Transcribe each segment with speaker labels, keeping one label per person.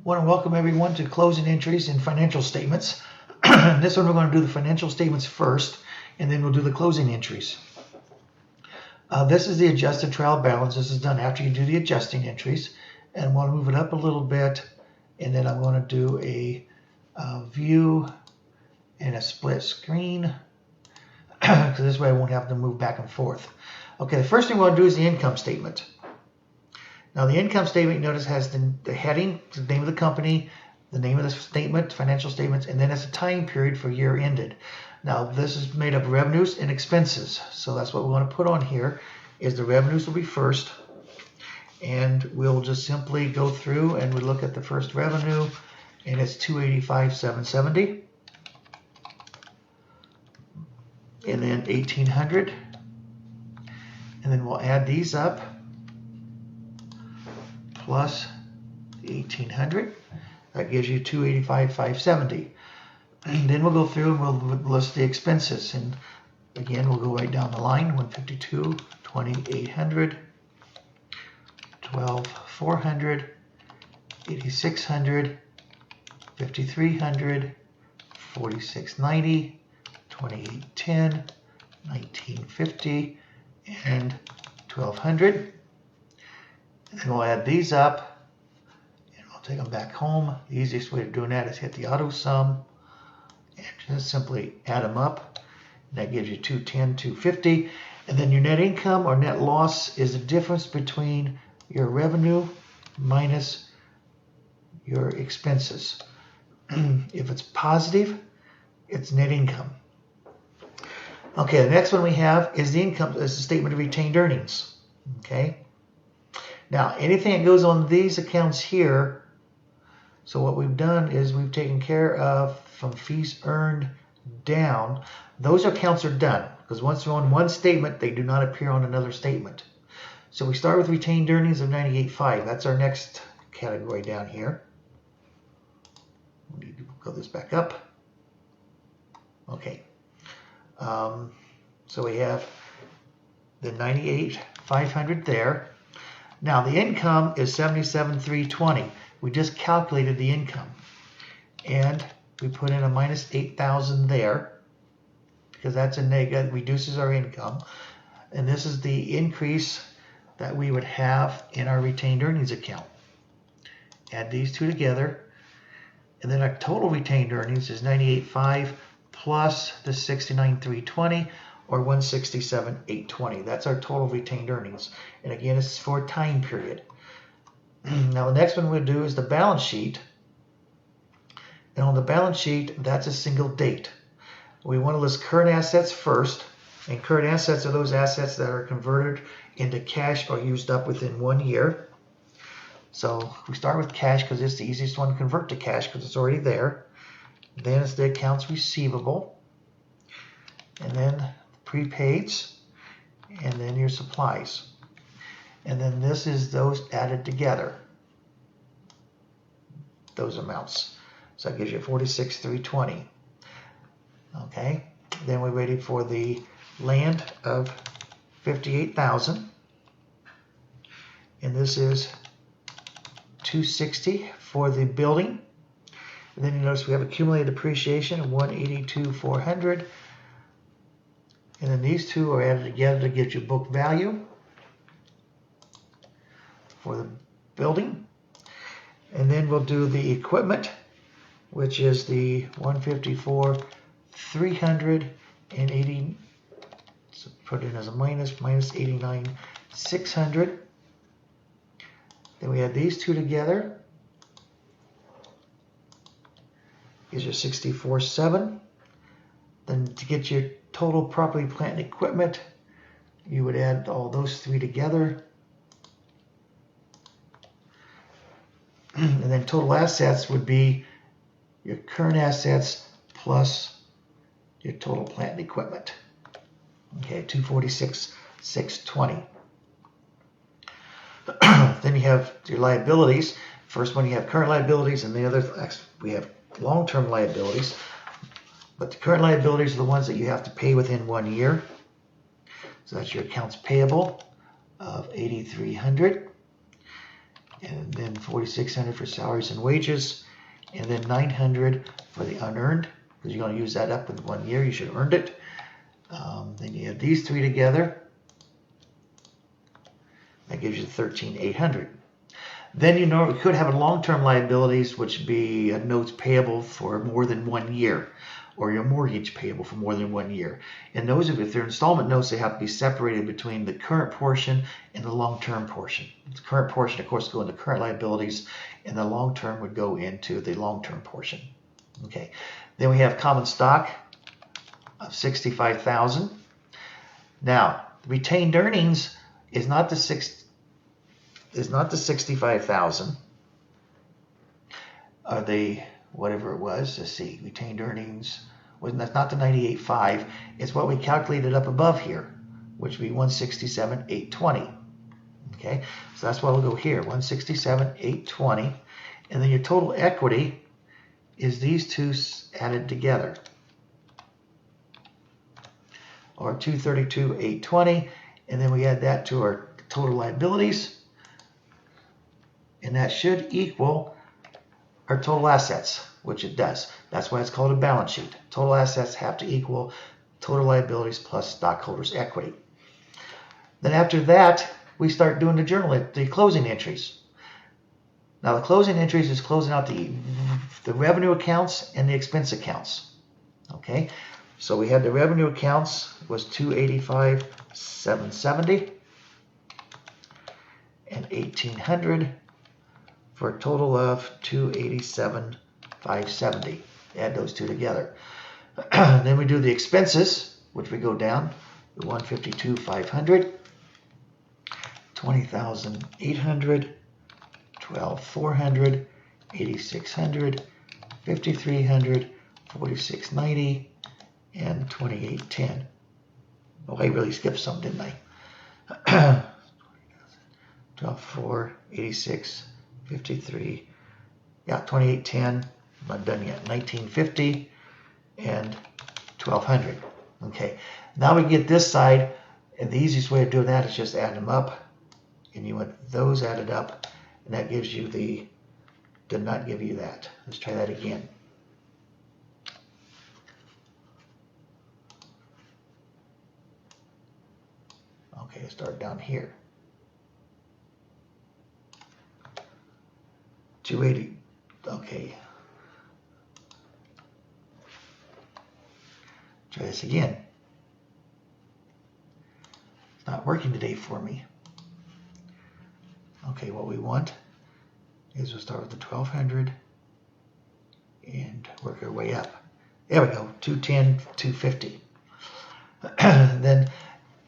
Speaker 1: want to welcome everyone to closing entries and financial statements. This one we're going to do the financial statements first, and then we'll do the closing entries. This is the adjusted trial balance. This is done after you do the adjusting entries. And I want to move it up a little bit, and then I'm going to do a view and a split screen, because this way I won't have to move back and forth. Okay, the first thing we want to do is the income statement. Now the income statement, notice, has the heading, the name of the company, the name of the statement, financial statements, and then it's a time period for year ended. Now this is made up of revenues and expenses. So that's what we want to put on here, is the revenues will be first. And we'll just simply go through and we look at the first revenue, and it's $285,770. And then $1,800. And then we'll add these up, plus the $1,800. That gives you $285,570. And then we'll go through and we'll list the expenses. And again, we'll go right down the line: $152, $2,800, $12,400, $8,600, $5,300, $4,690, $2,810, $1,950, and $1,200. And then we'll add these up, and we'll take them back home. The easiest way of doing that is hit the auto sum, and just simply add them up. And that gives you $210, $250. And then your net income or net loss is the difference between your revenue minus your expenses. If it's positive, it's net income. Okay, the next one we have is the income, is the statement of retained earnings. Okay. Now, anything that goes on these accounts here, so what we've done is we've taken care of from fees earned down. Those accounts are done, because once they're on one statement, they do not appear on another statement. So we start with retained earnings of $98,500. That's our next category down here. We need to go this back up. Okay. So we have the $98,500 there. Now the income is $77,320. We just calculated the income, and we put in a minus $8,000 there, because that's a negative, reduces our income. And this is the increase that we would have in our retained earnings account. Add these two together, and then our total retained earnings is $98,500 plus the $69,320, or $167,820. That's our total retained earnings. And again, this is for a time period. Now the next one we'll do is the balance sheet. And on the balance sheet, that's a single date. We want to list current assets first. And current assets are those assets that are converted into cash or used up within 1 year. So we start with cash because it's the easiest one to convert to cash because it's already there. Then it's the accounts receivable. And then prepaids, and then your supplies. And then this is those added together, those amounts. So that gives you $46,320. Okay, then we're ready for the land of $58,000, and this is $260 for the building. And then you notice we have accumulated depreciation of $182,400. And then these two are added together to get you book value for the building. And then we'll do the equipment, which is the $154,380. So put it in as a minus $89,600. Then we add these two together. Gives you $64,700. Then to get your total property, plant, and equipment, you would add all those three together. And then total assets would be your current assets plus your total plant and equipment. Okay, $246,620. Then you have your liabilities. First one, you have current liabilities, and the other, we have long-term liabilities. But the current liabilities are the ones that you have to pay within 1 year. So that's your accounts payable of $8,300. and then 4,600 for salaries and wages, and then 900 for the unearned, because you're going to use that up in 1 year. You should have earned it. Then you add these three together. That gives you 13,800. Then you know you could have long-term liabilities, which would be notes payable for more than 1 year, or your mortgage payable for more than 1 year. And those, if they're installment notes, they have to be separated between the current portion and the long-term portion. The current portion, of course, go into current liabilities, and the long-term would go into the long-term portion. Okay. Then we have common stock of 65,000. Now, retained earnings is not the 65,000. Are they whatever it was? Let's see. Retained earnings. That's not the 98.5. It's what we calculated up above here, which would be 167,820. Okay, so that's why we'll go here. 167,820, and then your total equity is these two added together, or 232,820, and then we add that to our total liabilities, and that should equal our total assets, which it does. That's why it's called a balance sheet. Total assets have to equal total liabilities plus stockholders' equity. Then after that, we start doing the closing entries. Now the closing entries is closing out the revenue accounts and the expense accounts. Okay, so we had the revenue accounts was 285,770 and 1,800 for a total of 287,570. Add those two together. Then we do the expenses, which we go down to 152,500, 20,800, 12,400, 8,600, 5,300, 4,690, and 2,810. Oh, I really skipped some, didn't I? 12,400, 86, 53, yeah, 2,810. I'm not done yet. 1,950 and 1,200. Okay, now we get this side, and the easiest way of doing that is just add them up, and you want those added up, and that gives you did not give you that. Let's try that again. Okay, let's start down here. 280. Okay. Try this again. It's not working today for me. Okay, what we want is we'll start with the 1,200 and work our way up. There we go, 210, 250. Then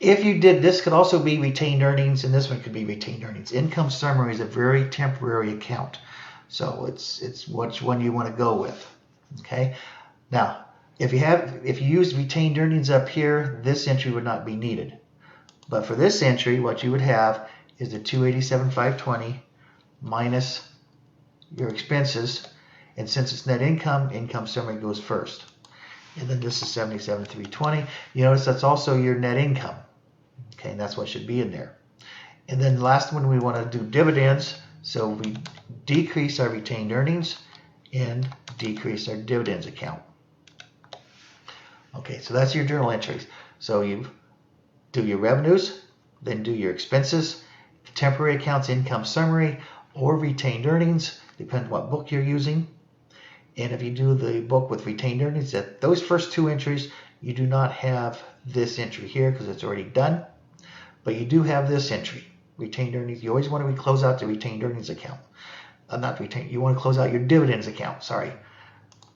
Speaker 1: if you did, this could also be retained earnings, and this one could be retained earnings. Income summary is a very temporary account. So it's which one you want to go with. Okay. Now, if you use retained earnings up here, this entry would not be needed. But for this entry, what you would have is the 287,520 minus your expenses, and since it's net income, income summary goes first. And then this is 77,320. You notice that's also your net income. Okay, and that's what should be in there. And then the last one, we want to do dividends. So we decrease our retained earnings and decrease our dividends account. Okay, so that's your journal entries. So you do your revenues, then do your expenses, temporary accounts, income summary, or retained earnings, depending on what book you're using. And if you do the book with retained earnings, that those first two entries, you do not have this entry here because it's already done. But you do have this entry, retained earnings. You always want to close out the retained earnings account. You want to close out your dividends account, sorry.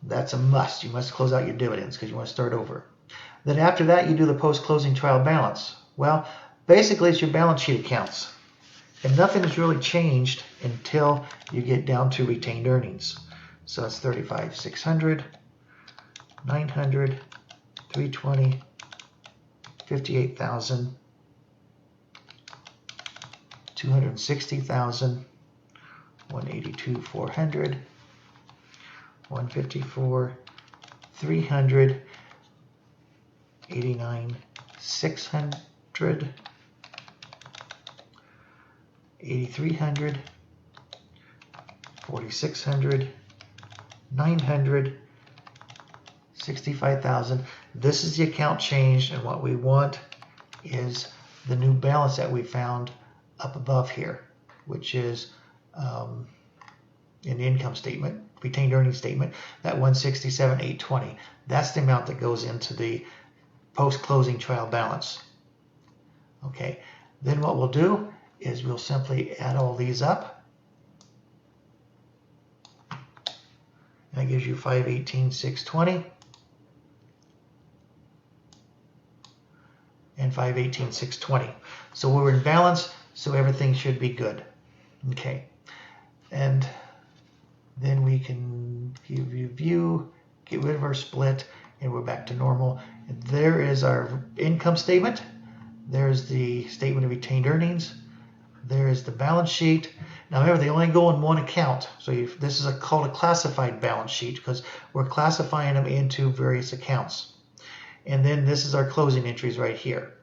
Speaker 1: That's a must. You must close out your dividends because you want to start over. Then after that, you do the post-closing trial balance. Well, basically it's your balance sheet accounts. And nothing has really changed until you get down to retained earnings. So it's 35,600, 900, 320, 58,000, 260,000, 182,400, 154, 300, 89,600, 8,300, 4,600, 900, 65,000. This is the account change, and what we want is the new balance that we found up above here, which is in the income statement, retained earnings statement, that 167,820. That's the amount that goes into the post-closing trial balance. Okay, then what we'll do is we'll simply add all these up. That gives you 518,620 and 518,620. So we're in balance, so everything should be good. Okay, and then we can give you view, get rid of our split, and we're back to normal. And there is our income statement. There's the statement of retained earnings. There is the balance sheet. Now remember, they only go in one account. So this is called a classified balance sheet because we're classifying them into various accounts. And then this is our closing entries right here.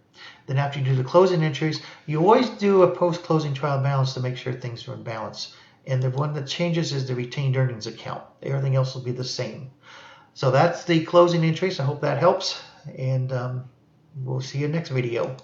Speaker 1: Then after you do the closing entries, you always do a post-closing trial balance to make sure things are in balance. And the one that changes is the retained earnings account. Everything else will be the same. So that's the closing entries. I hope that helps. And we'll see you next video.